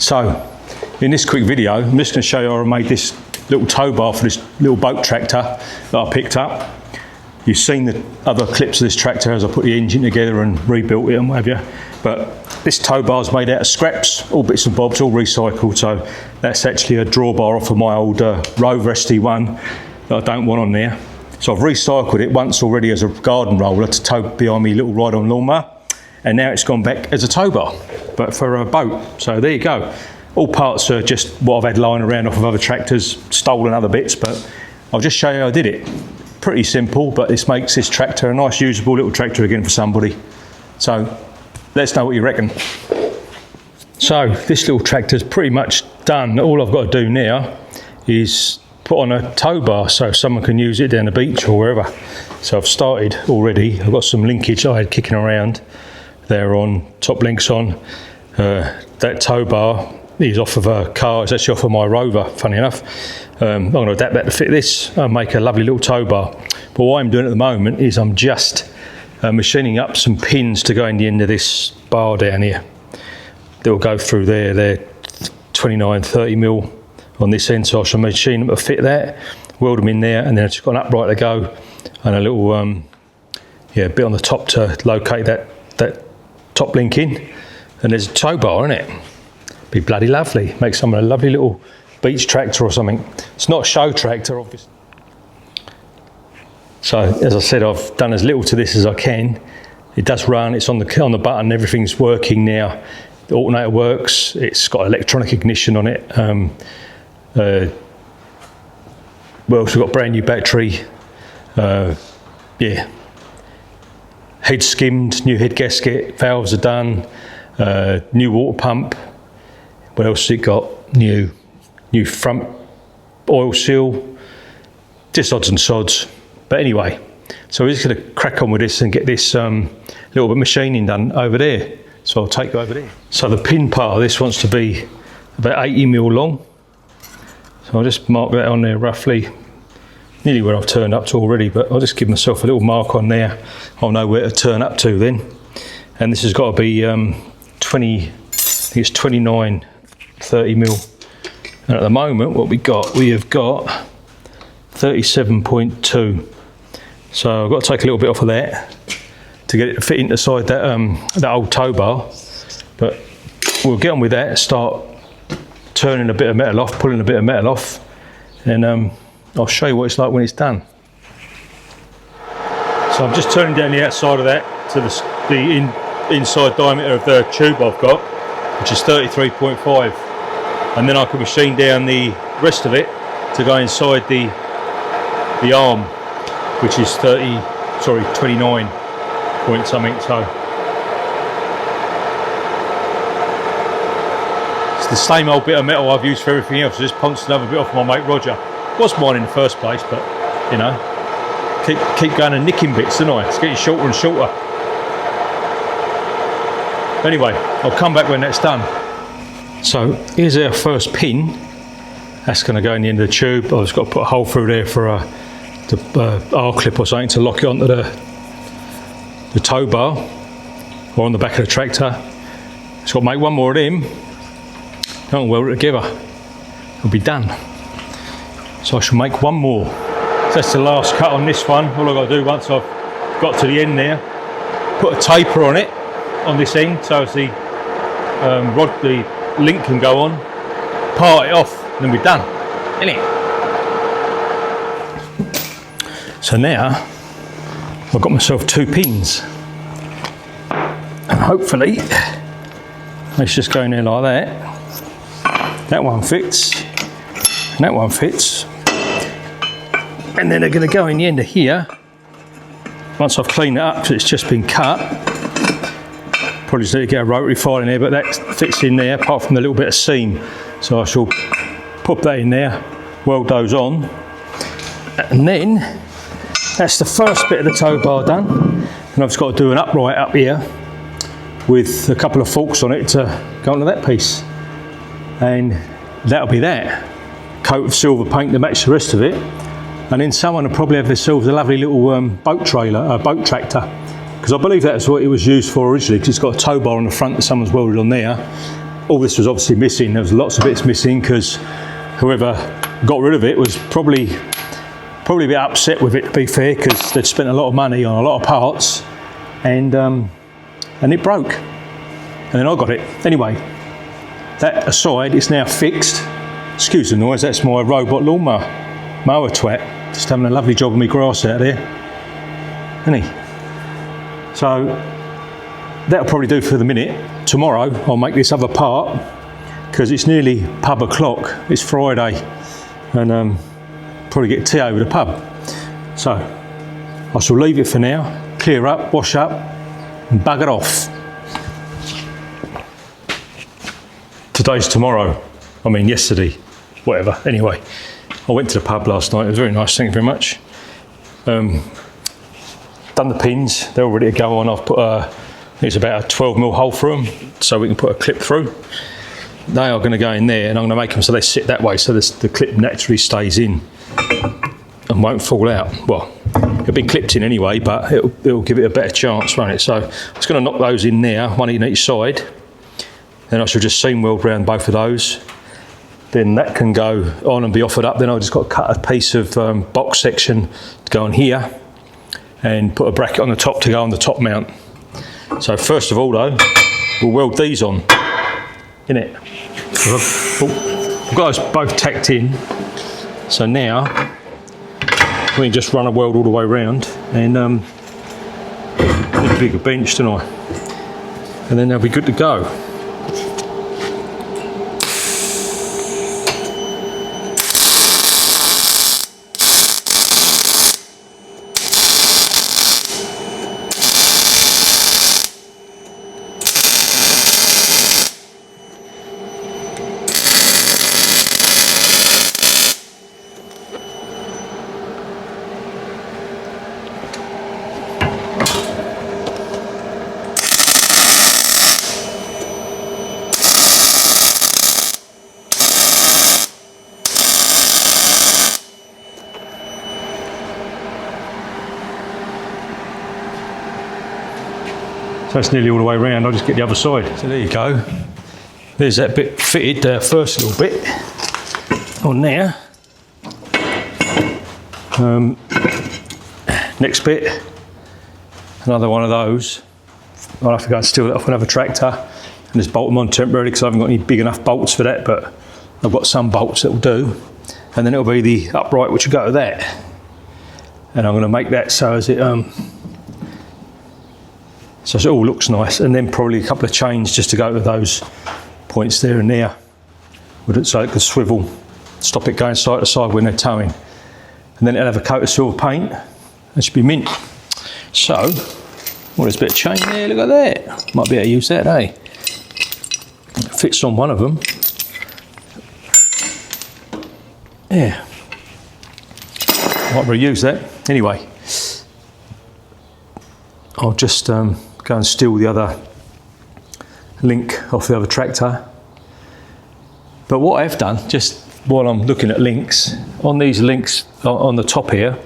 So in this quick video, I'm just going to show you how I made this little tow bar for this little boat tractor that I picked up. You've seen the other clips of this tractor as I put the engine together and rebuilt it and what have you. But this tow bar is made out of scraps, all bits and bobs, all recycled. So that's actually a drawbar off of my old Rover SD1 that I don't want on there. So I've recycled it once already as a garden roller to tow behind me little ride-on lawnmower, and now it's gone back as a tow bar, but for a boat. So there you go. All parts are just what I've had lying around off of other tractors, stolen other bits, but I'll just show you how I did it. Pretty simple, but this makes this tractor a nice usable little tractor again for somebody. So let us know what you reckon. So this little tractor's pretty much done. All I've got to do now is put on a tow bar so someone can use it down the beach or wherever. So I've started already. I've got some linkage I had kicking around there on, top links on. That tow bar is off of a car, it's actually off of my Rover, funny enough. I'm going to adapt that to fit this and make a lovely little tow bar. But what I'm doing at the moment is I'm just machining up some pins to go in the end of this bar down here. They'll go through there, they're 29, 30 mil on this end, so I shall machine them to fit that, weld them in there, and then I've just got an upright to go and a little bit on the top to locate that top link in, and there's a tow bar in it. Be bloody lovely, make someone a lovely little beach tractor or something. It's not a show tractor, obviously. So as I said, I've done as little to this as I can. It does run, it's on the button, everything's working now. The alternator works, it's got electronic ignition on it. We've also got brand new battery. Head skimmed, new head gasket, valves are done, new water pump. What else has it got? New front oil seal, just odds and sods. But anyway, so we're just going to crack on with this and get this little bit of machining done over there. So I'll take you over there. So the pin part of this wants to be about 80 mil long. So I'll just mark that on there roughly, nearly where I've turned up to already, but I'll just give myself a little mark on there. I'll know where to turn up to then. And this has got to be 20, I think it's 29, 30 mil. And at the moment, what we have got 37.2. So I've got to take a little bit off of that to get it to fit inside that old tow bar. But we'll get on with that, start turning a bit of metal off, pulling a bit of metal off, and I'll show you what it's like when it's done. So I'm just turning down the outside of that to the inside diameter of the tube I've got, which is 33.5, and then I can machine down the rest of it to go inside the arm, which is 29 point something. So it's the same old bit of metal I've used for everything else. I just punched another bit off my mate Roger. It was mine in the first place, but you know, keep going and nicking bits, don't I? It's getting shorter and shorter. Anyway, I'll come back when that's done. So here's our first pin. That's going to go in the end of the tube. I've just got to put a hole through there for the R-clip or something to lock it onto the tow bar or on the back of the tractor. Just got to make one more of them and weld it together. It'll be done. So I shall make one more. So that's the last cut on this one. All I've got to do once I've got to the end there, put a taper on it on this end so as the link can go on, part it off, and then we're done. Innit? So now I've got myself 2 pins, and hopefully let's just go in there like that. That one fits, and that one fits, and then they're going to go in the end of here. Once I've cleaned it up, because it's just been cut, probably just need to get a rotary file in there, but that fits in there apart from the little bit of seam. So I shall pop that in there, weld those on, and then that's the first bit of the tow bar done. And I've just got to do an upright up here with a couple of forks on it to go onto that piece, and that'll be that. Coat of silver paint to match the rest of it, and then someone will probably have themselves a lovely little boat tractor, because I believe that's what it was used for originally, because it's got a tow bar on the front that someone's welded on there, all this was obviously missing. There was lots of bits missing because whoever got rid of it was probably a bit upset with it, to be fair, because they'd spent a lot of money on a lot of parts, and it broke. And then I got it. Anyway, that aside, it's now fixed. Excuse the noise, that's my robot lawnmower. Mower twat. Just having a lovely job of my grass out there. Isn't he? So, that'll probably do for the minute. Tomorrow, I'll make this other part, because it's nearly pub o'clock. It's Friday. And probably get tea over the pub. So, I shall leave it for now. Clear up, wash up, and bugger off. Today's tomorrow. I mean yesterday, whatever. Anyway, I went to the pub last night. It was very nice, thank you very much. Done the pins, they're all ready to go on. I've put it's about a 12mm hole through them, so we can put a clip through. They are going to go in there, and I'm going to make them so they sit that way, so the clip naturally stays in and won't fall out. Well, it'll be clipped in anyway, but it'll give it a better chance, won't it? So I'm just going to knock those in there, one in each side. Then I shall just seam weld round both of those. Then that can go on and be offered up. Then I've just got to cut a piece of box section to go on here and put a bracket on the top to go on the top mount. So first of all though, we'll weld these on, innit? I've got those both tacked in. So now, we can just run a weld all the way around and need a bigger bench, don't I? And then they'll be good to go. So it's nearly all the way around. I'll just get the other side. So there you go. There's that bit fitted, first little bit on there. Next bit, another one of those. I'll have to go and steal that off another tractor and just bolt them on temporarily because I haven't got any big enough bolts for that, but I've got some bolts that will do. And then it'll be the upright which will go to that. And I'm going to make that so as it so it all looks nice, and then probably a couple of chains just to go to those points there and there, so it could swivel, stop it going side to side when they're towing. And then it'll have a coat of silver paint. That should be mint. So, well, there's a bit of chain there. Look at that. Might be able to use that, eh? It fits on one of them. Yeah. Might reuse that. Anyway, I'll just go and steal the other link off the other tractor. But what I've done, just while I'm looking at links, on these links on the top here,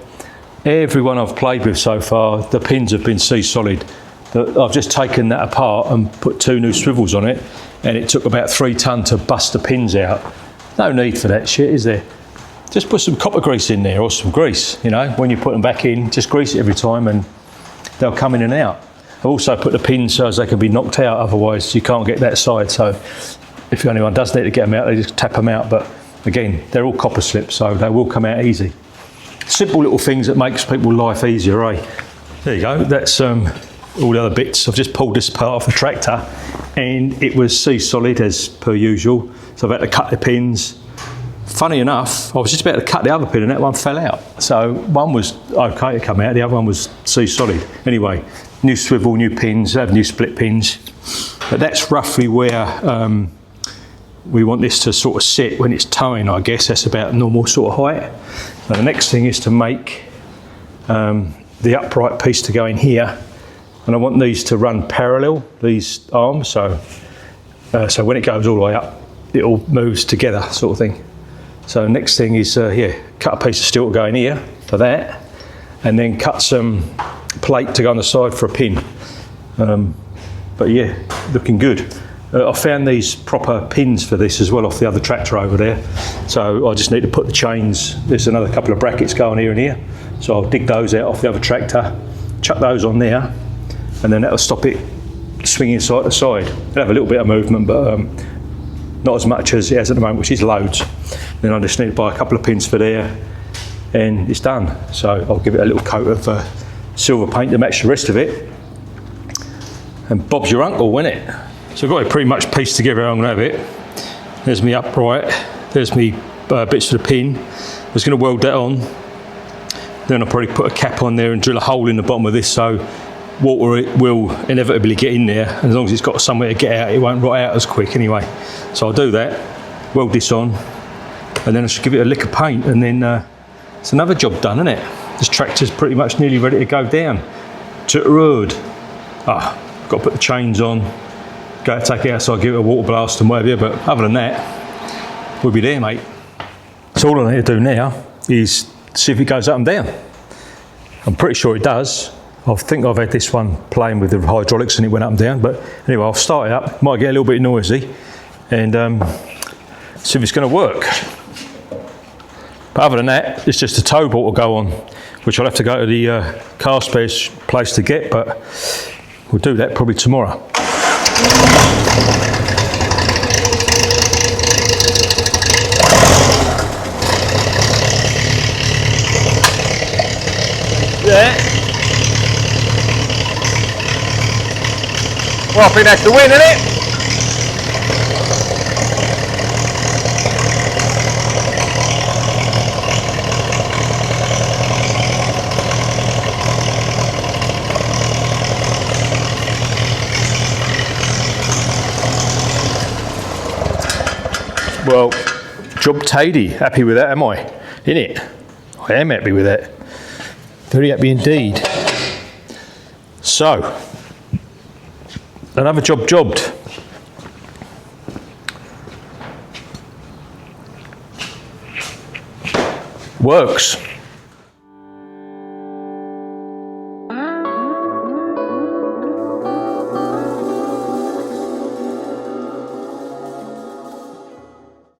every one I've played with so far, the pins have been C-solid. I've just taken that apart and put 2 new swivels on it, and it took about 3 ton to bust the pins out. No need for that shit, is there? Just put some copper grease in there, or some grease, you know, when you put them back in, just grease it every time and they'll come in and out. I've also put the pins so as they can be knocked out, otherwise you can't get that side. So if anyone does need to get them out, they just tap them out. But again, they're all copper slips, so they will come out easy. Simple little things that makes people's life easier, eh? There you go, that's all the other bits. I've just pulled this part off the tractor and it was C-solid as per usual. So I've had to cut the pins. Funny enough, I was just about to cut the other pin and that one fell out. So one was okay to come out, the other one was C-solid. Anyway, new swivel, new pins, have new split pins. But that's roughly where we want this to sort of sit when it's towing, I guess. That's about normal sort of height. Now the next thing is to make the upright piece to go in here. And I want these to run parallel, these arms. So when it goes all the way up, it all moves together sort of thing. So next thing is, cut a piece of steel to go in here for that, and then cut some plate to go on the side for a pin. But yeah, looking good. I found these proper pins for this as well off the other tractor over there. So I just need to put the chains, there's another couple of brackets going here and here. So I'll dig those out off the other tractor, chuck those on there, and then that'll stop it swinging side to side. It'll have a little bit of movement, but not as much as it has at the moment, which is loads. Then I just need to buy a couple of pins for there, and it's done. So I'll give it a little coat of silver paint to match the rest of it. And Bob's your uncle, isn't it? So I've got it pretty much pieced together how I'm going to have it. There's me upright, there's me bits for the pin. I was going to weld that on. Then I'll probably put a cap on there and drill a hole in the bottom of this so water will inevitably get in there. And as long as it's got somewhere to get out, it won't rot out as quick anyway. So I'll do that, weld this on, and then I should give it a lick of paint, and then it's another job done, isn't it? This tractor's pretty much nearly ready to go down to the road. Got to put the chains on, go to take it outside, give it a water blast and whatever, but other than that, we'll be there, mate. So all I need to do now is see if it goes up and down. I'm pretty sure it does. I think I've had this one playing with the hydraulics and it went up and down, but anyway, I'll start it up, might get a little bit noisy, and see if it's going to work. But other than that, it's just a tow ball to go on, which I'll have to go to the car spares place to get, but we'll do that probably tomorrow. Yeah. Well, I think that's the win, isn't it? Well, job tidy. Happy with that, am I? Innit? I am happy with that. Very happy indeed. So, another job jobbed. Works.